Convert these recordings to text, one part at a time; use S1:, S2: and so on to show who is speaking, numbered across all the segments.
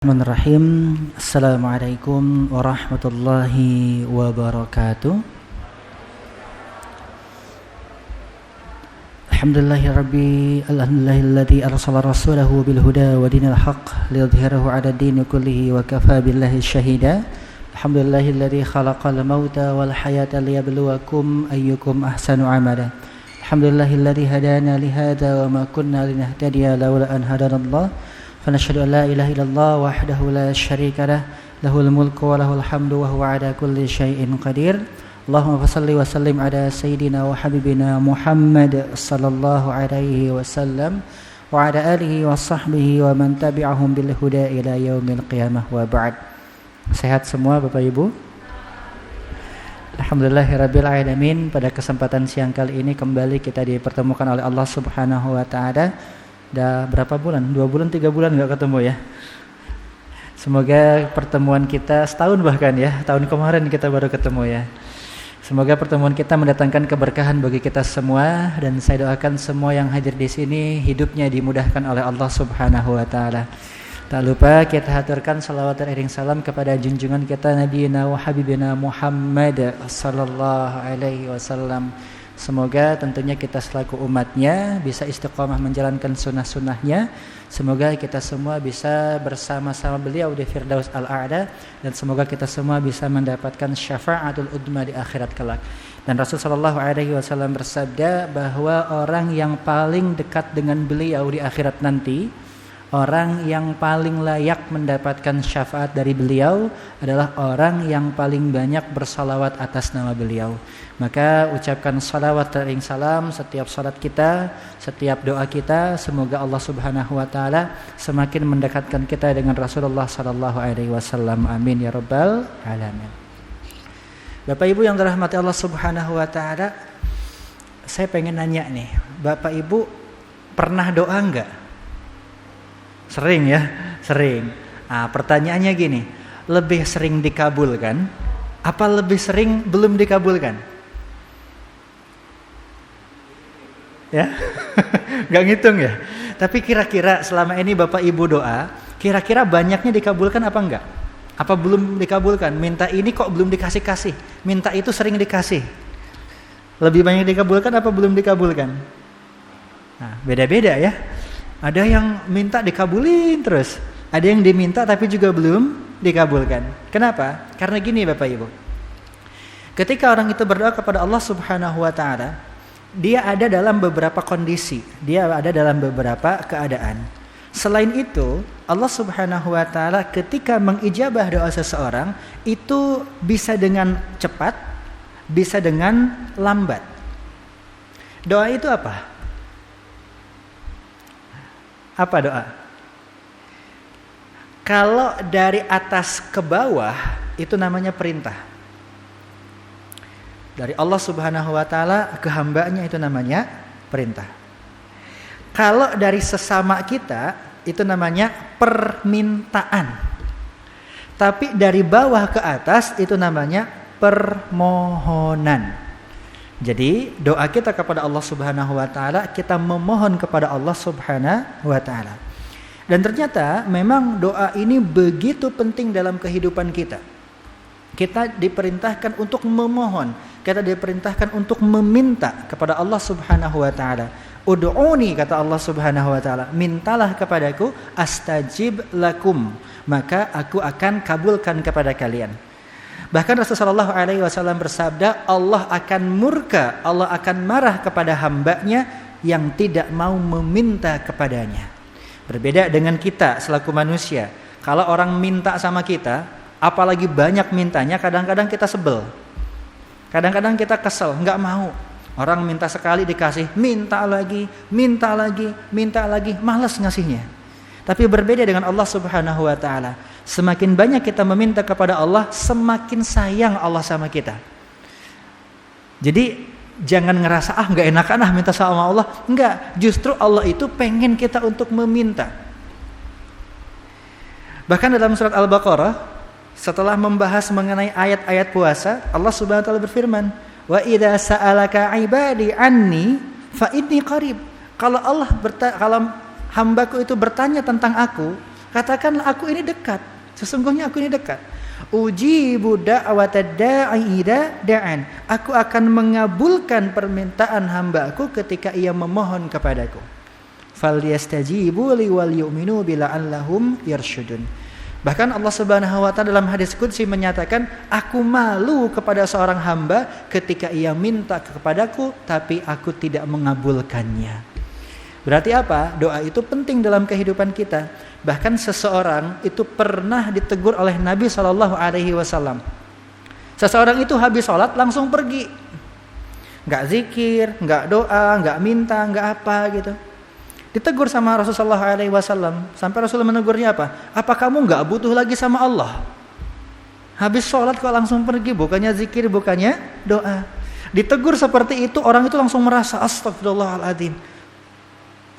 S1: Bismillahirrahmanirrahim. Assalamualaikum warahmatullahi wabarakatuh. Alhamdulillahilladzi arsala rasulahu bil huda wa dinil haqq liyudhhirahu 'ala ad-dini kullihi wa kafaa billahi shahida. Alhamdulillahilladzi khalaqal mauta wal hayata liyabluwakum ayyukum ahsanu 'amala. Alhamdulillahilladzi hadana li hadza wa ma kunna linahtadiya laula an hadanallah. فنشهد أن لا إله إلا الله وحده لا شريك له له الملك وله الحمد وهو على كل شيء قدير اللهم صل وسلم على سيدنا وحبيبنا محمد صلى الله عليه وسلم وعلى آله وصحبه ومن تبعهم بالهدى إلى يوم القيامة وبعد. Sehat semua Bapak Ibu? Alhamdulillahirabbil alamin. Pada kesempatan siang kali ini kembali kita dipertemukan oleh Allah Subhanahu wa taala. Udah berapa bulan? 2 bulan, 3 bulan gak ketemu ya. Semoga pertemuan kita setahun bahkan ya. Tahun kemarin kita baru ketemu ya. Semoga pertemuan kita mendatangkan keberkahan bagi kita semua. Dan saya doakan semua yang hadir di sini hidupnya dimudahkan oleh Allah Subhanahu wa ta'ala. Tak lupa kita haturkan salawat dan iring salam kepada junjungan kita Nabi wa Habibina Muhammad sallallahu alaihi wasallam. Semoga tentunya kita selaku umatnya bisa istiqomah menjalankan sunnah-sunnahnya. Semoga kita semua bisa bersama-sama beliau di Firdaus Al-A'la. Dan semoga kita semua bisa mendapatkan syafa'atul udma di akhirat kelak. Dan Rasulullah SAW bersabda bahwa orang yang paling dekat dengan beliau di akhirat nanti, orang yang paling layak mendapatkan syafaat dari beliau adalah orang yang paling banyak bersalawat atas nama beliau. Maka ucapkan salawat dan salam setiap salat kita, setiap doa kita. Semoga Allah Subhanahu wa taala semakin mendekatkan kita dengan Rasulullah sallallahu alaihi wasallam. Amin ya rabbal alamin. Bapak Ibu yang dirahmati Allah Subhanahu wa taala, saya pengen nanya nih, Bapak Ibu pernah doa enggak? Sering ya? Sering. Pertanyaannya gini, lebih sering dikabulkan apa lebih sering belum dikabulkan? Ya, nggak ngitung ya. Tapi kira-kira selama ini Bapak Ibu doa, kira-kira banyaknya dikabulkan apa enggak? Apa belum dikabulkan? Minta ini kok belum dikasih-kasih, minta itu sering dikasih. Lebih banyak dikabulkan apa belum dikabulkan? Nah, beda-beda ya. Ada yang minta dikabulin terus, ada yang diminta tapi juga belum dikabulkan. Kenapa? Karena gini Bapak Ibu, ketika orang itu berdoa kepada Allah Subhanahu wa ta'ala, dia ada dalam beberapa kondisi, dia ada dalam beberapa keadaan. Selain itu, Allah Subhanahu wa ta'ala ketika mengijabah doa seseorang, itu bisa dengan cepat, bisa dengan lambat. Doa itu apa? Apa doa? Kalau dari atas ke bawah, itu namanya perintah. Dari Allah Subhanahu wa ta'ala ke hambanya itu namanya perintah. Kalau dari sesama kita itu namanya permintaan. Tapi dari bawah ke atas itu namanya permohonan. Jadi doa kita kepada Allah Subhanahu wa ta'ala, kita memohon kepada Allah Subhanahu wa ta'ala. Dan ternyata memang doa ini begitu penting dalam kehidupan kita. Kita diperintahkan untuk memohon, kita diperintahkan untuk meminta kepada Allah Subhanahu wa ta'ala. Ud'uni, kata Allah Subhanahu wa ta'ala, mintalah kepadaku, astajib lakum, maka aku akan kabulkan kepada kalian. Bahkan Rasulullah SAW bersabda, Allah akan murka, Allah akan marah kepada hambanya yang tidak mau meminta kepadanya. Berbeda dengan kita selaku manusia. Kalau orang minta sama kita, apalagi banyak mintanya, kadang-kadang kita sebel. Kadang-kadang kita kesel, nggak mau. Orang minta sekali dikasih, minta lagi, malas ngasihnya. Tapi berbeda dengan Allah Subhanahu wa ta'ala. Semakin banyak kita meminta kepada Allah, semakin sayang Allah sama kita. Jadi jangan ngerasa nggak enakan minta sama Allah. Enggak, justru Allah itu pengen kita untuk meminta. Bahkan dalam surat Al-Baqarah, setelah membahas mengenai ayat-ayat puasa, Allah Subhanahu wa ta'ala berfirman, wa idza sa'alaka 'ibadi anni fa inni qarib. Kalau hambaku itu bertanya tentang aku, Katakanlah aku ini dekat. Sesungguhnya aku ini dekat. Ujibu da'watad da'i idza da'an. Aku akan mengabulkan permintaan hamba-Ku ketika ia memohon kepadaku. Falyastajibu li wal yu'minu bila'allahum yarsyudun. Bahkan Allah Subhanahu wa taala dalam hadis qudsi menyatakan, aku malu kepada seorang hamba ketika ia minta kepadaku tapi aku tidak mengabulkannya. Berarti apa? Doa itu penting dalam kehidupan kita. Bahkan seseorang itu pernah ditegur oleh Nabi SAW. Seseorang itu habis sholat langsung pergi, nggak zikir, nggak doa, nggak minta, nggak apa gitu. Ditegur sama Rasulullah SAW. Sampai Rasulullah menegurnya apa? Apa kamu nggak butuh lagi sama Allah? Habis sholat kok langsung pergi, bukannya zikir, bukannya doa. Ditegur seperti itu, orang itu langsung merasa astagfirullahaladzim,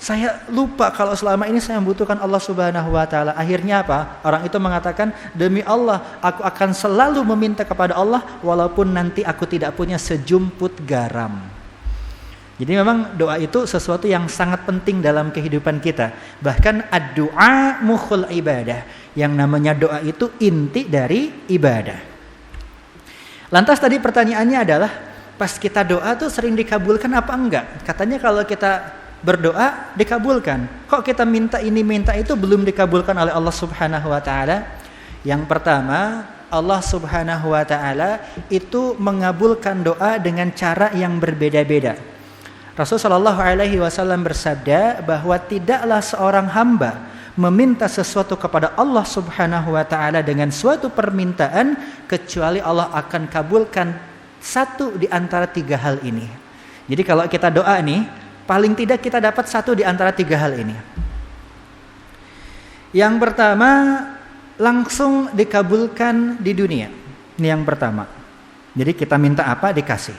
S1: saya lupa kalau selama ini saya membutuhkan Allah Subhanahu wa taala. Akhirnya apa? Orang itu mengatakan, demi Allah, aku akan selalu meminta kepada Allah walaupun nanti aku tidak punya sejumput garam. Jadi memang doa itu sesuatu yang sangat penting dalam kehidupan kita. Bahkan ad-du'a mukhul ibadah. Yang namanya doa itu inti dari ibadah. Lantas tadi pertanyaannya adalah, pas kita doa tuh sering dikabulkan apa enggak? Katanya kalau kita berdoa dikabulkan. Kok kita minta ini minta itu belum dikabulkan oleh Allah Subhanahu wa taala? Yang pertama, Allah Subhanahu wa taala itu mengabulkan doa dengan cara yang berbeda-beda. Rasulullah SAW bersabda bahwa tidaklah seorang hamba meminta sesuatu kepada Allah Subhanahu wa taala dengan suatu permintaan kecuali Allah akan kabulkan satu di antara tiga hal ini. Jadi kalau kita doa nih, paling tidak kita dapat satu di antara tiga hal ini. Yang pertama, langsung dikabulkan di dunia. Ini yang pertama. Jadi kita minta apa dikasih.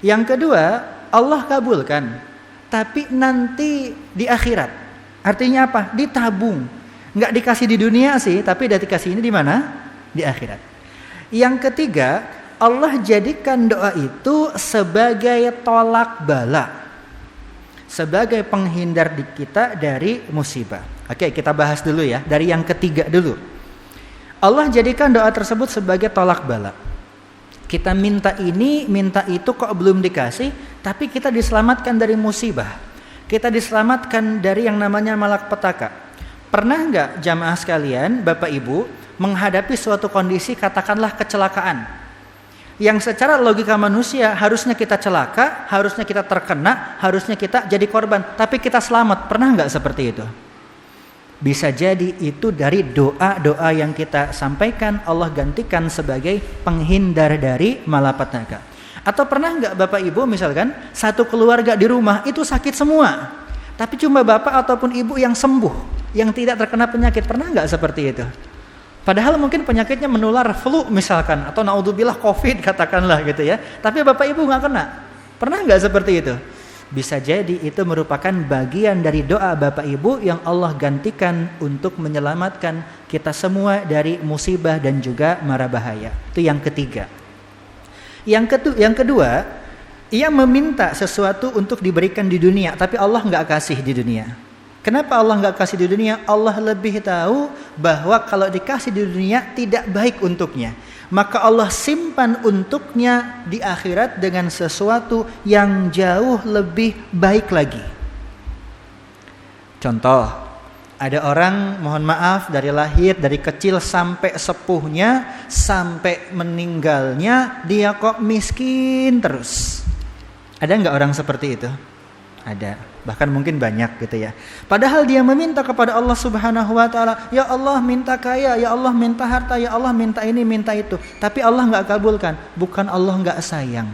S1: Yang kedua, Allah kabulkan, tapi nanti di akhirat. Artinya apa? Ditabung. Nggak dikasih di dunia sih, tapi udah dikasih ini di mana? Di akhirat. Yang ketiga, Allah jadikan doa itu sebagai tolak bala, sebagai penghindar di kita dari musibah. Oke, kita bahas dulu ya. Dari yang ketiga dulu. Allah jadikan doa tersebut sebagai tolak bala. Kita minta ini, minta itu kok belum dikasih, tapi kita diselamatkan dari musibah. Kita diselamatkan dari yang namanya malapetaka. Pernah nggak jamaah sekalian, Bapak Ibu, menghadapi suatu kondisi katakanlah kecelakaan, yang secara logika manusia harusnya kita celaka, harusnya kita terkena, harusnya kita jadi korban, tapi kita selamat. Pernah nggak seperti itu? Bisa jadi itu dari doa-doa yang kita sampaikan, Allah gantikan sebagai penghindar dari malapetaka. Atau pernah nggak Bapak Ibu misalkan satu keluarga di rumah itu sakit semua, tapi cuma Bapak ataupun Ibu yang sembuh, yang tidak terkena penyakit. Pernah nggak seperti itu? Padahal mungkin penyakitnya menular flu misalkan, atau naudzubillah COVID katakanlah gitu ya. Tapi Bapak Ibu nggak kena. Pernah nggak seperti itu? Bisa jadi itu merupakan bagian dari doa Bapak Ibu yang Allah gantikan untuk menyelamatkan kita semua dari musibah dan juga mara bahaya. Itu yang ketiga. Yang kedua, ia meminta sesuatu untuk diberikan di dunia, tapi Allah nggak kasih di dunia. Kenapa Allah nggak kasih di dunia? Allah lebih tahu bahwa kalau dikasih di dunia tidak baik untuknya. Maka Allah simpan untuknya di akhirat dengan sesuatu yang jauh lebih baik lagi. Contoh, ada orang mohon maaf dari lahir, dari kecil sampai sepuhnya, sampai meninggalnya dia kok miskin terus. Ada nggak orang seperti itu? Ada, bahkan mungkin banyak gitu ya. Padahal dia meminta kepada Allah Subhanahu wa taala, ya Allah minta kaya, ya Allah minta harta, ya Allah minta ini, minta itu. Tapi Allah enggak kabulkan, bukan Allah enggak sayang.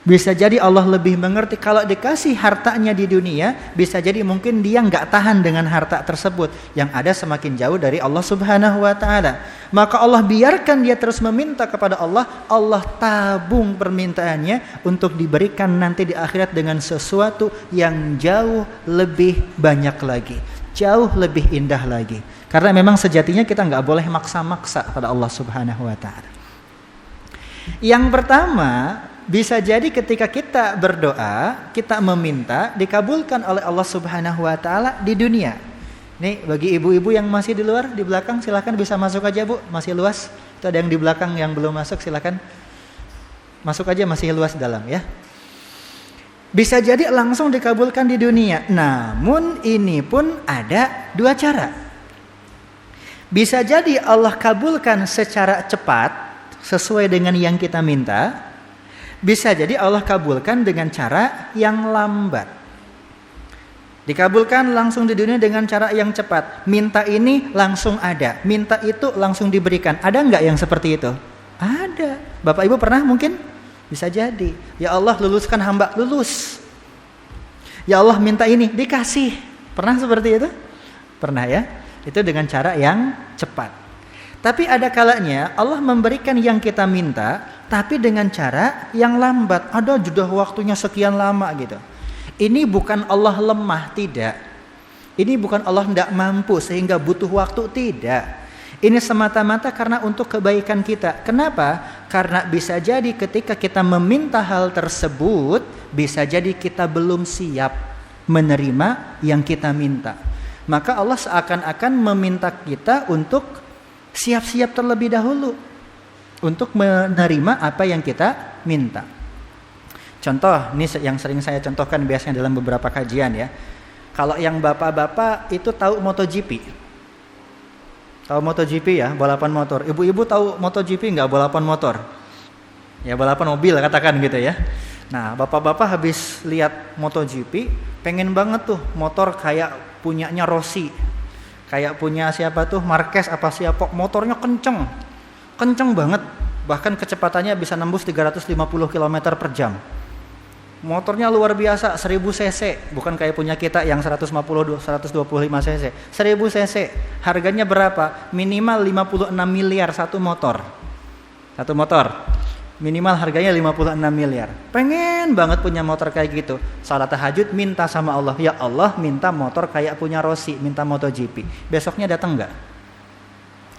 S1: Bisa jadi Allah lebih mengerti kalau dikasih hartanya di dunia, bisa jadi mungkin dia enggak tahan dengan harta tersebut, yang ada semakin jauh dari Allah Subhanahu wa taala. Maka Allah biarkan dia terus meminta kepada Allah, Allah tabung permintaannya untuk diberikan nanti di akhirat dengan sesuatu yang jauh lebih banyak lagi, jauh lebih indah lagi. Karena memang sejatinya kita enggak boleh maksa-maksa pada Allah Subhanahu wa taala. Yang pertama, bisa jadi ketika kita berdoa, kita meminta dikabulkan oleh Allah Subhanahu wa taala di dunia. Nih bagi ibu-ibu yang masih di luar, di belakang silakan bisa masuk aja Bu, masih luas. Itu ada yang di belakang yang belum masuk, silakan masuk aja, masih luas dalam ya. Bisa jadi langsung dikabulkan di dunia. Namun ini pun ada dua cara. Bisa jadi Allah kabulkan secara cepat sesuai dengan yang kita minta. Bisa jadi Allah kabulkan dengan cara yang lambat. Dikabulkan langsung di dunia dengan cara yang cepat. Minta ini langsung ada, minta itu langsung diberikan. Ada nggak yang seperti itu? Ada. Bapak Ibu pernah mungkin? Bisa jadi. Ya Allah luluskan hamba, lulus. Ya Allah minta ini, dikasih. Pernah seperti itu? Pernah ya? Itu dengan cara yang cepat. Tapi ada kalanya Allah memberikan yang kita minta, tapi dengan cara yang lambat. Ada jeda waktunya sekian lama gitu. Ini bukan Allah lemah, tidak. Ini bukan Allah tidak mampu sehingga butuh waktu, tidak. Ini semata-mata karena untuk kebaikan kita. Kenapa? Karena bisa jadi ketika kita meminta hal tersebut, bisa jadi kita belum siap menerima yang kita minta. Maka Allah seakan-akan meminta kita untuk siap-siap terlebih dahulu untuk menerima apa yang kita minta. Contoh, ini yang sering saya contohkan biasanya dalam beberapa kajian ya. Kalau yang bapak-bapak itu tahu MotoGP. Tahu MotoGP ya, balapan motor. Ibu-ibu tahu MotoGP nggak, balapan motor? Ya balapan mobil katakan gitu ya. Nah bapak-bapak habis lihat MotoGP, pengen banget tuh motor kayak punyanya Rossi, kayak punya siapa tuh Marquez apa siapa, motornya kenceng banget, bahkan kecepatannya bisa nembus 350 km per jam. Motornya luar biasa, 1000 cc, bukan kayak punya kita yang 125 cc. 1000 cc, harganya berapa? Minimal 56 miliar satu motor. Satu motor, minimal harganya 56 miliar. Pengen banget punya motor kayak gitu. Salat tahajud minta sama Allah, ya Allah minta motor kayak punya Rossi, minta MotoGP. Besoknya datang nggak?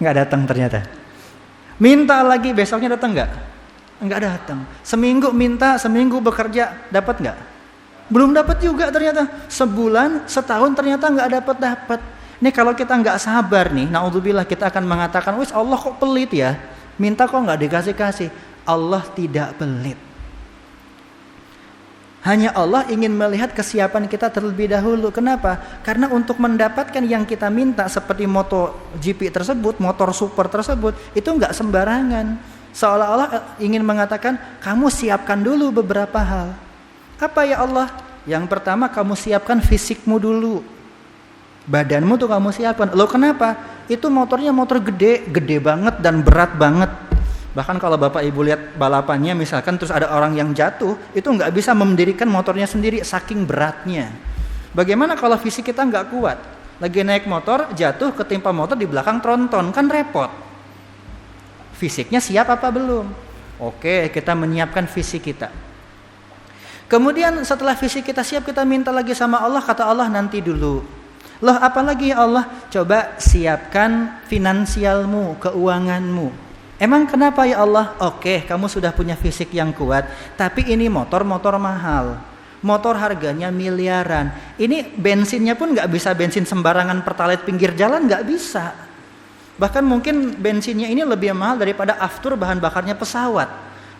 S1: Nggak datang ternyata. Minta lagi, besoknya datang nggak? Enggak datang. Seminggu minta, seminggu bekerja, dapat enggak? Belum dapat juga ternyata. Sebulan, setahun ternyata enggak dapat. Nih kalau kita enggak sabar nih, naudzubillah, kita akan mengatakan, "Wis Allah kok pelit ya? Minta kok enggak dikasih-kasih." Allah tidak pelit. Hanya Allah ingin melihat kesiapan kita terlebih dahulu. Kenapa? Karena untuk mendapatkan yang kita minta seperti MotoGP tersebut, motor super tersebut, itu enggak sembarangan. Seolah-olah ingin mengatakan, kamu siapkan dulu beberapa hal. Apa ya Allah? Yang pertama kamu siapkan fisikmu dulu. Badanmu tuh kamu siapkan. Loh kenapa? Itu motornya motor gede banget dan berat banget. Bahkan kalau Bapak Ibu lihat balapannya misalkan terus ada orang yang jatuh, itu nggak bisa mendirikan motornya sendiri saking beratnya. Bagaimana kalau fisik kita nggak kuat? Lagi naik motor, jatuh ketimpa motor di belakang tronton, kan repot. Fisiknya siap apa belum? Oke, kita menyiapkan fisik kita. Kemudian setelah fisik kita siap, kita minta lagi sama Allah. Kata Allah, nanti dulu. Loh apalagi ya Allah? Coba siapkan finansialmu, keuanganmu. Emang kenapa ya Allah? Oke, kamu sudah punya fisik yang kuat, tapi ini motor mahal. Motor harganya miliaran. Ini bensinnya pun gak bisa bensin sembarangan pertalite pinggir jalan, gak bisa. Bahkan mungkin bensinnya ini lebih mahal daripada aftur bahan bakarnya pesawat.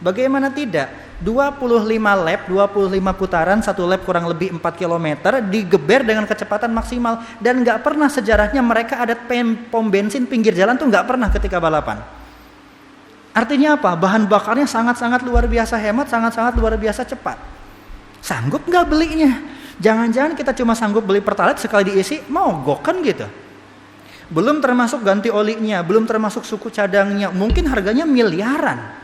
S1: Bagaimana tidak? 25 lap, 25 putaran, satu lap kurang lebih 4 km, digeber dengan kecepatan maksimal. Dan gak pernah sejarahnya mereka ada pom bensin pinggir jalan tuh gak pernah ketika balapan. Artinya apa? Bahan bakarnya sangat-sangat luar biasa hemat, sangat-sangat luar biasa cepat. Sanggup gak belinya? Jangan-jangan kita cuma sanggup beli pertalite sekali diisi, mogok kan gitu. Belum termasuk ganti olinya, belum termasuk suku cadangnya, mungkin harganya miliaran.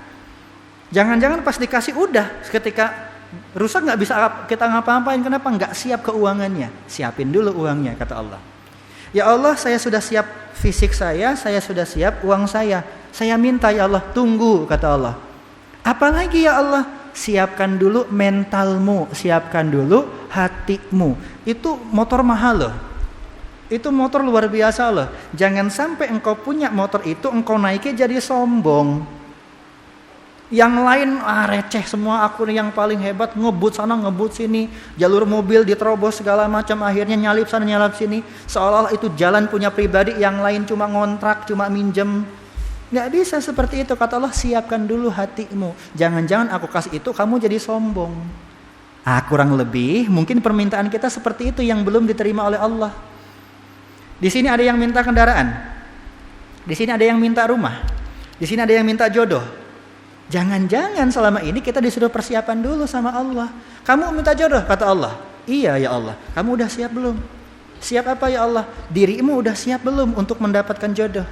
S1: Jangan-jangan pas dikasih udah, ketika rusak nggak bisa kita ngapa-ngapain. Kenapa? Nggak siap keuangannya. Siapin dulu uangnya, kata Allah. Ya Allah, saya sudah siap fisik saya sudah siap uang saya. Saya minta ya Allah, tunggu, kata Allah. Apalagi ya Allah? Siapkan dulu mentalmu, siapkan dulu hatimu. Itu motor mahal loh. Itu motor luar biasa loh. Jangan sampai engkau punya motor itu, engkau naiknya jadi sombong.
S2: Yang lain receh semua, aku nih yang paling hebat, ngebut sana ngebut sini, jalur mobil diterobos segala macam, akhirnya nyalip sana nyalip sini, seolah-olah itu jalan punya pribadi, yang lain cuma ngontrak, cuma minjem. Nggak bisa seperti itu. Kata Allah, siapkan dulu hatimu, jangan-jangan aku kasih itu kamu jadi sombong. Kurang lebih mungkin permintaan kita seperti itu yang belum diterima oleh Allah. Di sini ada yang minta kendaraan, di sini ada yang minta rumah, di sini ada yang minta jodoh. Jangan-jangan selama ini kita disuruh persiapan dulu sama Allah. Kamu minta jodoh, kata Allah. Iya ya Allah. Kamu udah siap belum? Siap apa ya Allah? Dirimu udah siap belum untuk mendapatkan jodoh?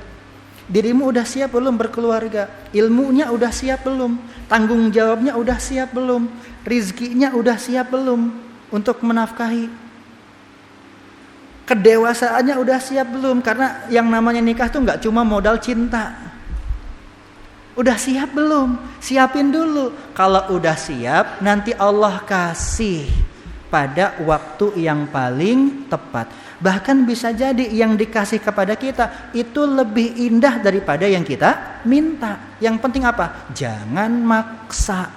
S2: Dirimu udah siap belum berkeluarga? Ilmunya udah siap belum? Tanggung jawabnya udah siap belum? Rizkinya udah siap belum untuk menafkahi? Kedewasaannya udah siap belum? Karena yang namanya nikah tuh gak cuma modal cinta. Udah siap belum? Siapin dulu. Kalau udah siap, nanti Allah kasih pada waktu yang paling tepat. Bahkan bisa jadi yang dikasih kepada kita itu lebih indah daripada yang kita minta. Yang penting apa? Jangan maksa.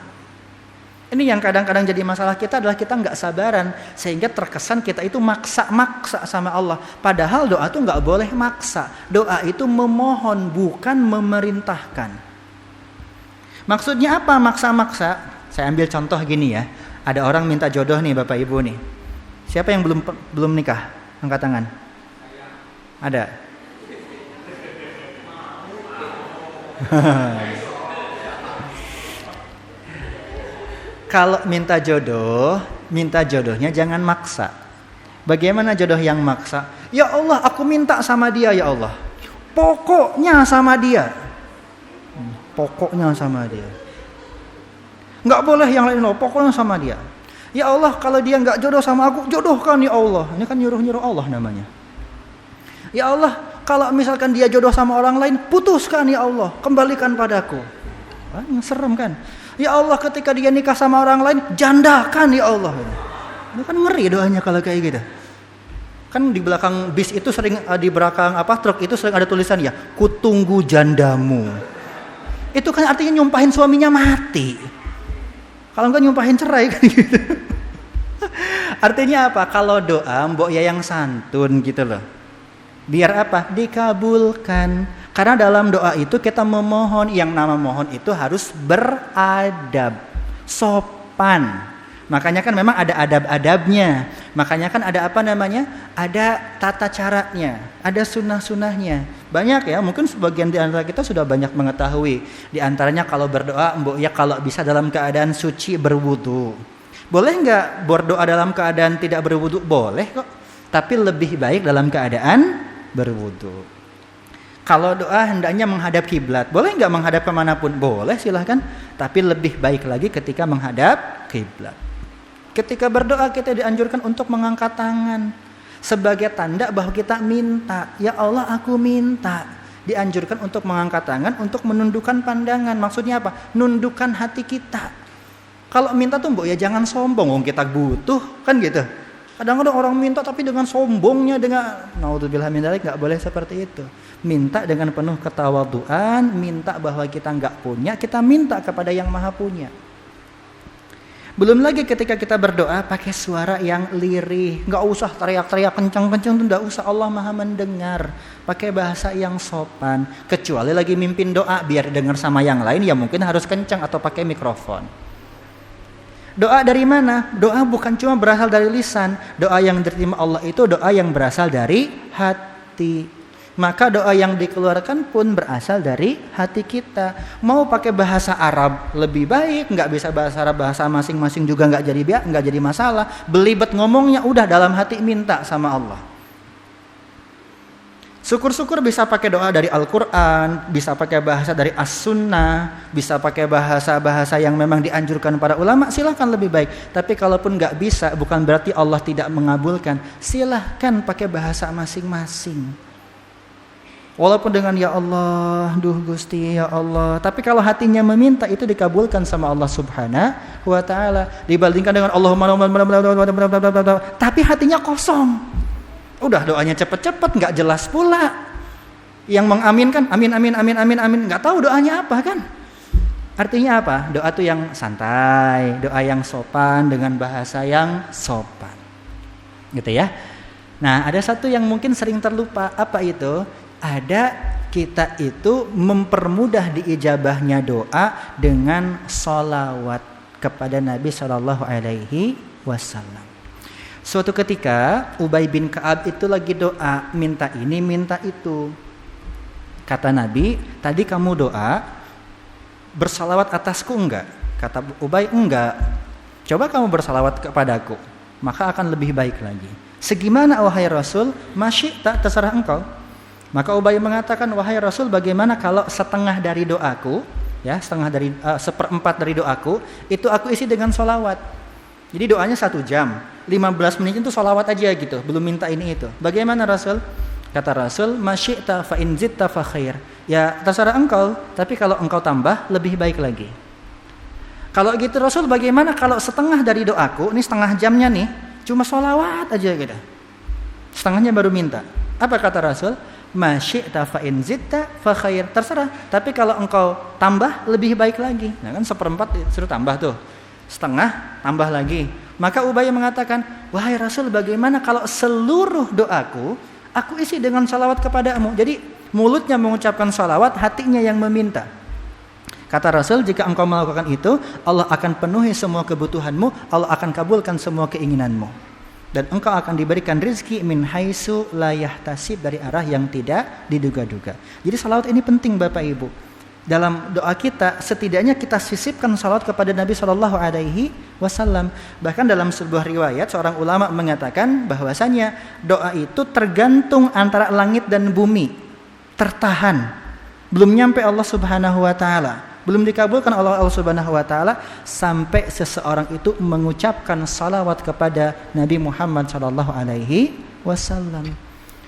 S2: Ini yang kadang-kadang jadi masalah kita adalah kita nggak sabaran, sehingga terkesan kita itu maksa-maksa sama Allah. Padahal doa itu nggak boleh maksa. Doa itu memohon, bukan memerintahkan. Maksudnya apa maksa-maksa? Saya ambil contoh gini ya. Ada orang minta jodoh nih Bapak Ibu nih. Siapa yang belum nikah? Angkat tangan. Ada. Kalau minta jodohnya jangan maksa. Bagaimana jodoh yang maksa? Ya Allah, aku minta sama dia ya Allah. Pokoknya sama dia. Pokoknya sama dia. Nggak boleh yang lain loh, pokoknya sama dia. Ya Allah, kalau dia nggak jodoh sama aku, jodohkan ya Allah. Ini kan nyuruh-nyuruh Allah namanya. Ya Allah, kalau misalkan dia jodoh sama orang lain, putuskan ya Allah, kembalikan padaku. Serem kan? Ya Allah, ketika dia nikah sama orang lain, jandakan ya Allah. Ini kan ngeri doanya kalau kayak gitu. Kan di belakang bis itu sering, di belakang truk itu sering ada tulisan ya, kutunggu jandamu. Itu kan artinya nyumpahin suaminya mati. Kalau enggak nyumpahin cerai kan gitu. Artinya apa? Kalau doa mbok ya yang santun gitu loh. Biar apa? Dikabulkan. Karena dalam doa itu kita memohon, yang nama mohon itu harus beradab, sopan. Makanya kan memang ada adab-adabnya. Makanya kan ada ada tata caranya, ada sunnah-sunnahnya. Banyak ya, mungkin sebagian di antara kita sudah banyak mengetahui. Di antaranya kalau berdoa, mbok ya kalau bisa dalam keadaan suci berwudu. Boleh nggak berdoa dalam keadaan tidak berwudu? Boleh kok. Tapi lebih baik dalam keadaan berwudu. Kalau doa hendaknya menghadap kiblat, boleh nggak menghadap kemanapun? Boleh, silahkan. Tapi lebih baik lagi ketika menghadap kiblat. Ketika berdoa kita dianjurkan untuk mengangkat tangan sebagai tanda bahwa kita minta. Ya Allah, aku minta. Dianjurkan untuk mengangkat tangan, untuk menundukkan pandangan. Maksudnya apa? Nundukkan hati kita. Kalau minta tuh mbok ya jangan sombong, wong kita butuh kan gitu. Kadang-kadang orang minta tapi dengan sombongnya, dengan naudzubillah min dzalik, enggak boleh seperti itu. Minta dengan penuh ketawaduan, minta bahwa kita enggak punya, kita minta kepada yang Maha Punya. Belum lagi ketika kita berdoa pakai suara yang lirih, enggak usah teriak-teriak kencang-kencang, itu enggak usah, Allah Maha mendengar. Pakai bahasa yang sopan, kecuali lagi mimpin doa biar dengar sama yang lain ya mungkin harus kencang atau pakai mikrofon. Doa dari mana? Doa bukan cuma berasal dari lisan. Doa yang diterima Allah itu doa yang berasal dari hati. Maka doa yang dikeluarkan pun berasal dari hati kita. Mau pakai bahasa Arab lebih baik, nggak bisa bahasa Arab, bahasa masing-masing juga nggak jadi masalah. Belibet ngomongnya, udah dalam hati minta sama Allah. Syukur-syukur bisa pakai doa dari Al-Quran, bisa pakai bahasa dari As-Sunnah, bisa pakai bahasa-bahasa yang memang dianjurkan para ulama, silahkan lebih baik. Tapi kalaupun nggak bisa, bukan berarti Allah tidak mengabulkan. Silahkan pakai bahasa masing-masing. Walaupun dengan ya Allah, duh Gusti ya Allah, tapi kalau hatinya meminta itu dikabulkan sama Allah Subhanahu wa taala. Dibandingkan dengan Allahumma tapi hatinya kosong. Udah doanya cepet-cepet, enggak jelas pula. Yang mengaminkan amin amin amin amin amin, enggak tahu doanya apa kan? Artinya apa? Doa itu yang santai, doa yang sopan dengan bahasa yang sopan. Gitu ya. Nah, ada satu yang mungkin sering terlupa, apa itu? Ada kita itu mempermudah diijabahnya doa dengan sholawat kepada Nabi SAW. Suatu ketika Ubay bin Ka'ab itu lagi doa, minta ini, minta itu. Kata Nabi, tadi kamu doa bersalawat atasku enggak? Kata Ubay, enggak. Coba kamu bersalawat kepadaku, maka akan lebih baik lagi. Segimana wahai Rasul? Masyi'ta, terserah engkau. Maka Ubay mengatakan, wahai Rasul, bagaimana kalau setengah dari doaku, ya, seperempat dari doaku, itu aku isi dengan sholawat. Jadi doanya 1 jam, 15 menit itu sholawat aja gitu, belum minta ini itu. Bagaimana Rasul? Kata Rasul, masyi'ta fa in zitta fa khair. Ya terserah engkau, tapi kalau engkau tambah lebih baik lagi. Kalau gitu Rasul, bagaimana kalau setengah dari doaku, ini setengah jamnya nih, cuma sholawat aja gitu. Setengahnya baru minta. Apa kata Rasul? Masyi'ta fa in zitta fa khair. Terserah, tapi kalau engkau tambah lebih baik lagi. Nah kan seperempat suruh tambah tuh. Setengah tambah lagi. Maka Ubay mengatakan, wahai Rasul, bagaimana kalau seluruh doaku aku isi dengan salawat kepadamu? Jadi mulutnya mengucapkan salawat, hatinya yang meminta. Kata Rasul, jika engkau melakukan itu, Allah akan penuhi semua kebutuhanmu, Allah akan kabulkan semua keinginanmu, dan engkau akan diberikan rizki min haitsu la yahtasib, dari arah yang tidak diduga-duga. Jadi salawat ini penting Bapak Ibu. Dalam doa kita, setidaknya kita sisipkan salawat kepada Nabi SAW. Bahkan dalam sebuah riwayat, seorang ulama mengatakan bahwasanya doa itu tergantung antara langit dan bumi, tertahan, belum nyampe Allah Subhanahu Wa Taala, belum dikabulkan oleh Allah Subhanahu Wa Taala sampai seseorang itu mengucapkan salawat kepada Nabi Muhammad SAW.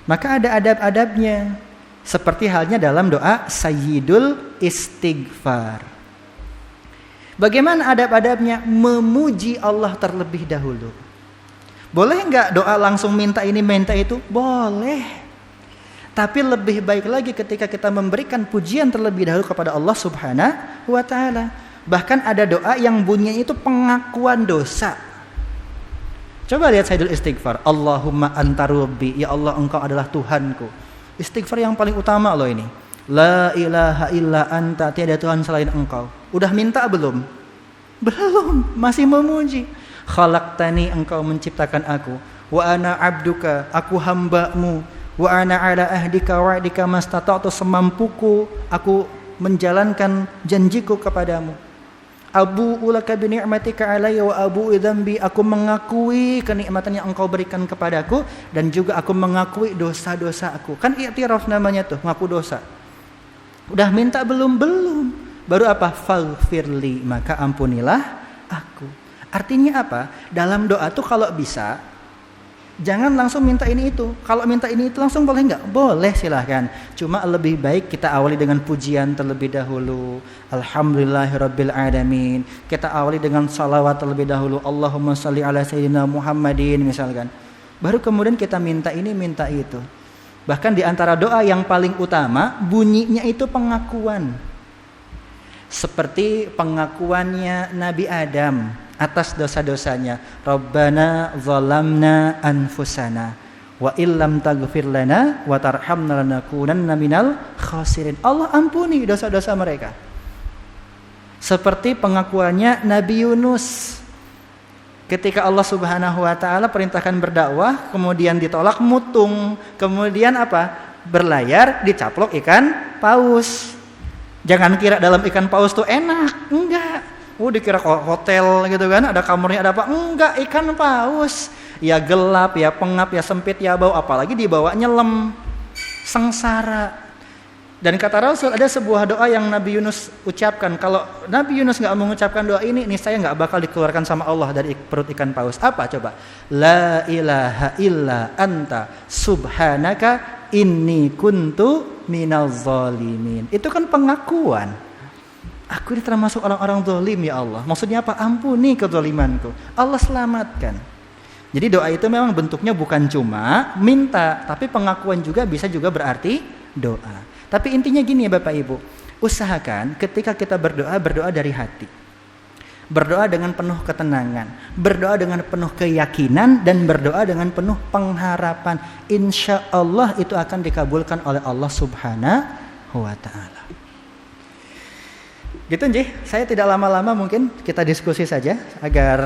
S2: Maka ada adab-adabnya. Seperti halnya dalam doa Sayyidul Istighfar. Bagaimana adab-adabnya? Memuji Allah terlebih dahulu. Boleh enggak doa langsung minta ini minta itu? Boleh. Tapi lebih baik lagi ketika kita memberikan pujian terlebih dahulu kepada Allah Subhanahu wa Ta'ala. Bahkan ada doa yang bunyinya itu pengakuan dosa. Coba lihat Sayyidul Istighfar. Allahumma anta rabbi, ya Allah engkau adalah Tuhanku. Istighfar yang paling utama loh ini. La ilaha illa anta, tiada Tuhan selain engkau. Udah minta belum? Belum, masih memuji. Khalaqtani, engkau menciptakan aku. Wa ana abduka, aku hambamu. Wa ana ala ahdika wa'dika mastata'tu, semampuku aku menjalankan janjiku kepadamu. Abu'u laka bi ni'matika alayya wa abu'u dzambi, aku mengakui kenikmatan yang engkau berikan kepadaku dan juga aku mengakui dosa-dosa aku. Kan i'tiraf namanya tuh, ngaku dosa. Udah minta belum? Belum. Baru apa? Faghfirli, maka ampunilah aku. Artinya apa? Dalam doa tuh kalau bisa jangan langsung minta ini itu. Kalau minta ini itu langsung boleh enggak? Boleh, silahkan. Cuma lebih baik kita awali dengan pujian terlebih dahulu. Alhamdulillahirabbil alamin. Kita awali dengan salawat terlebih dahulu. Allahumma shalli ala sayyidina Muhammadin misalkan. Baru kemudian kita minta ini minta itu. Bahkan di antara doa yang paling utama bunyinya itu pengakuan. Seperti pengakuannya Nabi Adam atas dosa-dosanya. Rabbana zalamna anfusana wa illam taghfir lana wa tarhamna lanakunanna minal khasirin. Allah ampuni dosa-dosa mereka. Seperti pengakuannya Nabi Yunus ketika Allah Subhanahu wa taala perintahkan berdakwah, kemudian ditolak, mutung, kemudian apa? Berlayar, dicaplok ikan paus. Jangan kira dalam ikan paus tuh enak, enggak. Dikira hotel gitu kan, ada kamarnya, ada apa? Enggak, ikan paus. Ya gelap, ya pengap, ya sempit, ya bau, apalagi dibawa nyelam. Sengsara. Dan kata Rasul, ada sebuah doa yang Nabi Yunus ucapkan. Kalau Nabi Yunus enggak mengucapkan doa ini saya enggak bakal dikeluarkan sama Allah dari perut ikan paus. Apa coba? La ilaha illa anta subhanaka inni kuntu minaz zalimin. Itu kan pengakuan. Aku ini termasuk orang-orang zalim ya Allah. Maksudnya apa? Ampuni kezalimanku. Allah selamatkan. Jadi doa itu memang bentuknya bukan cuma minta, tapi pengakuan juga bisa juga berarti doa. Tapi intinya gini ya Bapak Ibu. Usahakan ketika kita berdoa, berdoa dari hati. Berdoa dengan penuh ketenangan, berdoa dengan penuh keyakinan, dan berdoa dengan penuh pengharapan. Insya Allah itu akan dikabulkan oleh Allah Subhanahu wa Ta'ala. Gitu Nji, saya tidak lama-lama, mungkin kita diskusi saja agar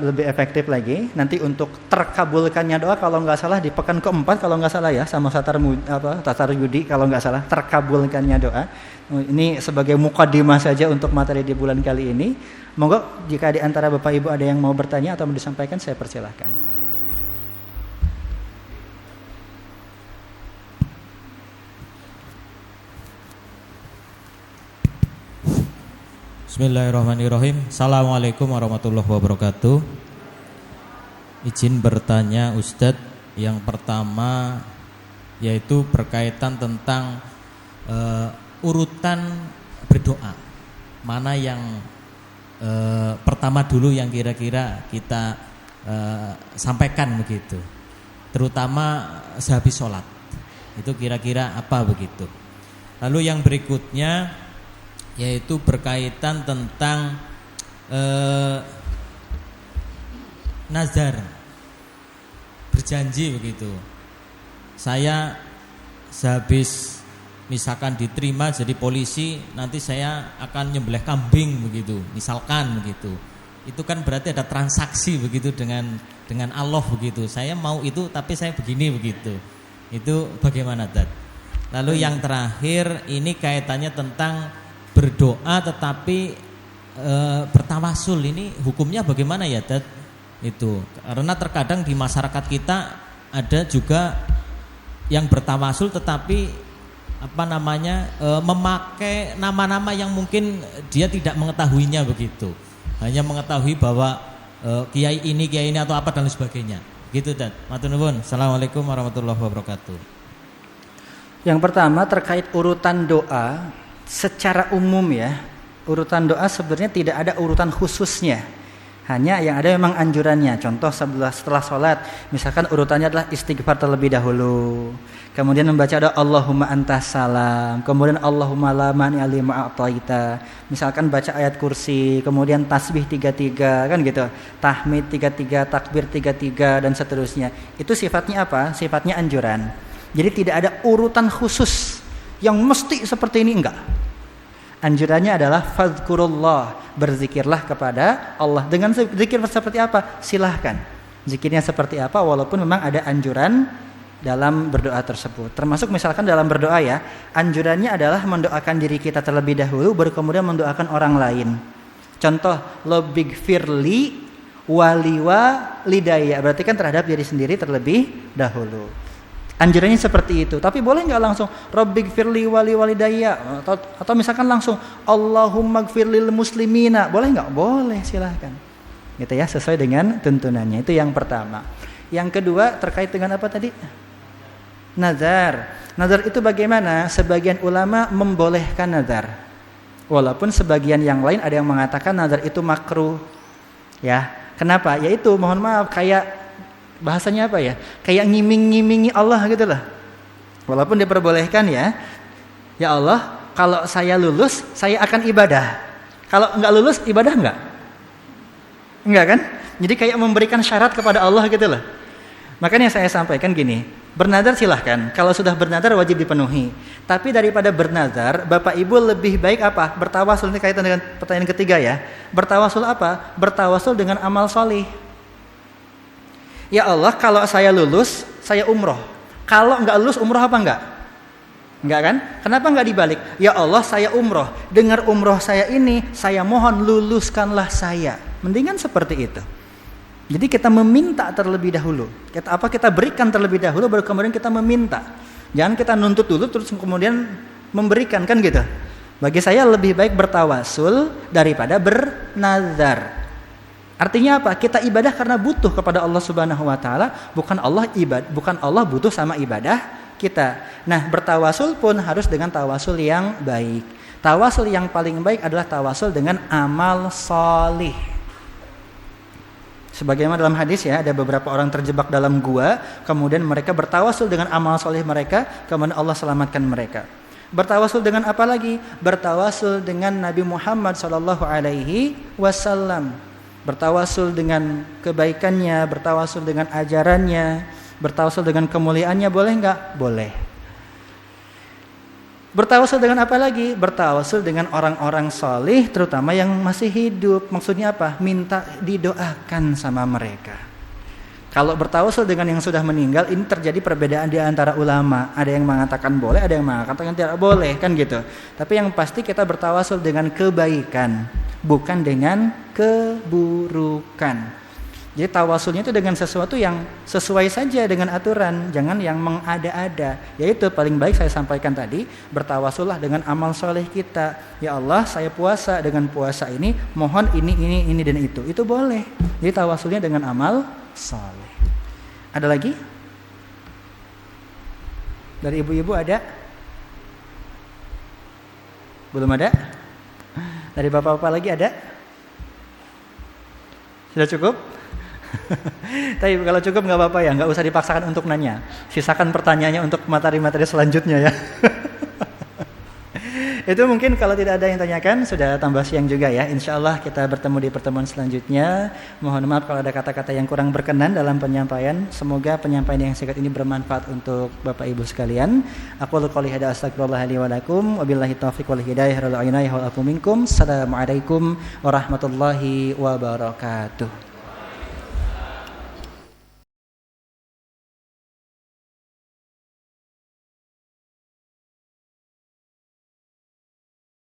S2: lebih efektif lagi. Nanti untuk terkabulkannya doa, kalau nggak salah di pekan keempat kalau nggak salah ya, sama Tatar Yudi kalau nggak salah, terkabulkannya doa. Ini sebagai mukadimah saja untuk materi di bulan kali ini. Monggo jika di antara Bapak Ibu ada yang mau bertanya atau mau disampaikan, saya persilahkan.
S3: Bismillahirrahmanirrahim. Assalamualaikum warahmatullahi wabarakatuh. Izin bertanya Ustadz, yang pertama yaitu berkaitan tentang urutan berdoa. Mana yang pertama dulu yang kira-kira kita sampaikan begitu. Terutama sehabis sholat. Itu kira-kira apa begitu. Lalu yang berikutnya yaitu berkaitan tentang nazar, berjanji begitu. Saya sehabis misalkan diterima jadi polisi, nanti saya akan nyembelih kambing begitu, misalkan begitu. Itu kan berarti ada transaksi begitu dengan Allah begitu. Saya mau itu tapi saya begini begitu. Itu bagaimana Dad? Lalu yang terakhir ini kaitannya tentang berdoa tetapi bertawasul, ini hukumnya bagaimana ya Dad? Itu karena terkadang di masyarakat kita ada juga yang bertawasul tetapi memakai nama-nama yang mungkin dia tidak mengetahuinya begitu, hanya mengetahui bahwa kiai ini atau apa dan sebagainya gitu Dad. Matur nuwun. Assalamualaikum warahmatullahi wabarakatuh.
S2: Yang pertama terkait urutan doa. Secara umum ya, urutan doa sebenarnya tidak ada urutan khususnya. Hanya yang ada memang anjurannya. Contoh setelah sholat, misalkan urutannya adalah istighfar terlebih dahulu. Kemudian membaca doa Allahumma antas salam. Kemudian Allahumma la mani'a lima a'taita. Misalkan baca ayat kursi. Kemudian tasbih 33 kan gitu. Tahmid 33, takbir 33 dan seterusnya. Itu sifatnya apa? Sifatnya anjuran. Jadi tidak ada urutan khusus yang mesti seperti ini, enggak. Anjurannya adalah fadhkurullah, berzikirlah kepada Allah. Dengan zikir seperti apa? Silahkan. Zikirnya seperti apa, walaupun memang ada anjuran dalam berdoa tersebut. Termasuk misalkan dalam berdoa ya, anjurannya adalah mendoakan diri kita terlebih dahulu, baru kemudian mendoakan orang lain. Contoh, lobighfirli waliwa lidaya, berarti kan terhadap diri sendiri terlebih dahulu. Anjurannya seperti itu. Tapi boleh nggak langsung Rabbighfirli wali walidayya, atau misalkan langsung Allahumma gfirlil muslimina, boleh nggak? Boleh, silahkan. Gitu ya, sesuai dengan tuntunannya. Itu yang pertama. Yang kedua terkait dengan apa tadi? Nazar. Nazar itu bagaimana? Sebagian ulama membolehkan nazar. Walaupun sebagian yang lain ada yang mengatakan nazar itu makruh. Ya, kenapa? Yaitu mohon maaf kayak bahasanya apa ya? Kayak ngiming-ngimingi Allah gitu lah. Walaupun diperbolehkan ya. Ya Allah, kalau saya lulus, saya akan ibadah. Kalau enggak lulus, ibadah enggak? Enggak kan? Jadi kayak memberikan syarat kepada Allah gitu loh. Makanya saya sampaikan gini, bernazar silahkan. Kalau sudah bernazar wajib dipenuhi. Tapi daripada bernazar, Bapak Ibu lebih baik apa? Bertawasul. Ini kaitan dengan pertanyaan ketiga ya. Bertawasul apa? Bertawasul dengan amal solih. Ya Allah, kalau saya lulus, saya umroh. Kalau enggak lulus, umroh apa enggak? Enggak kan? Kenapa enggak dibalik? Ya Allah, saya umroh. Dengar umroh saya ini, saya mohon luluskanlah saya. Mendingan seperti itu. Jadi kita meminta terlebih dahulu. Kita berikan terlebih dahulu, baru kemudian kita meminta. Jangan kita nuntut dulu, terus kemudian memberikan, kan gitu. Bagi saya lebih baik bertawasul daripada bernazar. Artinya apa? Kita ibadah karena butuh kepada Allah Subhanahu wa taala, bukan Allah butuh sama ibadah kita. Nah, bertawasul pun harus dengan tawasul yang baik. Tawasul yang paling baik adalah tawasul dengan amal solih. Sebagaimana dalam hadis ya, ada beberapa orang terjebak dalam gua, kemudian mereka bertawasul dengan amal solih mereka, kemudian Allah selamatkan mereka. Bertawasul dengan apa lagi? Bertawasul dengan Nabi Muhammad SAW. Bertawasul dengan kebaikannya, bertawasul dengan ajarannya, bertawasul dengan kemuliaannya, boleh nggak? Boleh. Bertawasul dengan apa lagi? Bertawasul dengan orang-orang solih, terutama yang masih hidup. Maksudnya apa? Minta didoakan sama mereka. Kalau bertawasul dengan yang sudah meninggal, ini terjadi perbedaan di antara ulama. Ada yang mengatakan boleh, ada yang mengatakan tidak boleh, kan gitu. Tapi yang pasti kita bertawasul dengan kebaikan, bukan dengan keburukan. Jadi tawasulnya itu dengan sesuatu yang sesuai saja dengan aturan, jangan yang mengada-ada. Yaitu paling baik saya sampaikan tadi, bertawasullah dengan amal soleh kita. Ya Allah, saya puasa, dengan puasa ini mohon ini dan itu. Itu boleh. Jadi tawasulnya dengan amal soleh. Ada lagi? Dari ibu-ibu ada? Belum ada? Dari bapak-bapak lagi ada? Sudah cukup? Tapi kalau cukup nggak apa-apa ya, nggak usah dipaksakan untuk nanya. Sisakan pertanyaannya untuk materi-materi selanjutnya ya. Itu mungkin kalau tidak ada yang tanyakan, sudah tambah siang juga ya. Insya Allah kita bertemu di pertemuan selanjutnya. Mohon maaf kalau ada kata-kata yang kurang berkenan dalam penyampaian. Semoga penyampaian yang singkat ini bermanfaat untuk Bapak Ibu sekalian. Aqulu qouli hadza astaghfirullah li wa lakum wa billahi taufiq wal hidayah wal inayah wal afu minkum. Assalamualaikum warahmatullahi wabarakatuh.